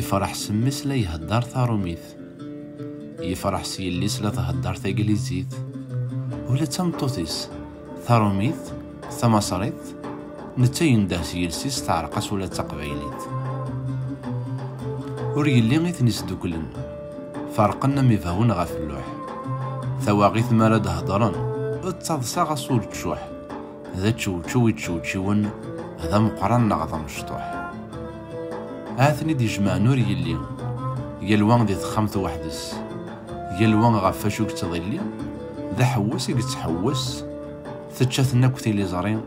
يفرح سمس لا يهدر ثاروميث، يفرح سيليس لا تهدر تاقليزيت، ولا تمطوطيس ثاروميث ثمصريت نتا ينده سيلسيس تعرقس ولا تقبايليت. ور يلي غيث نسدوكلن فرقنا ميفهون غاف اللوح، ثواغيث مالا دهضرن اتضصا غصور تشوح، ذا تشوتشو يتشوتشون هذا مقرن نغض مشطوح. آثني دي جمع نور يلي يلوان دي تخمت وحدس، يلوان غفاشوك تظلي ذا حوس يتحوس، تتشاثنا كثيلي زارين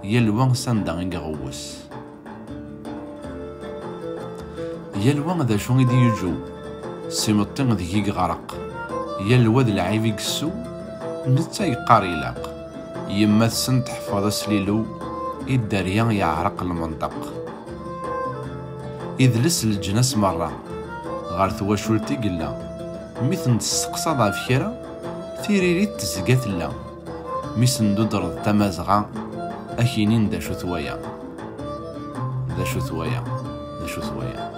يلوان ساندا غوس. يلوان ذا شون دي يجو سيمطين ذي غرق، يلوى ذا العيب يقسو نتا يقار يلاق، يما تسن تحفظ سليلو الدريا يعرق المنطق. إذ لس الجناس مرة غار ثواشولتي قلا مثل تسقصا ضعف كرا تيريريت تزقات لا، مثل دودرض تمازغا أكينين دا شو ثوايا دا شو ثوايا دا شو ثوايا.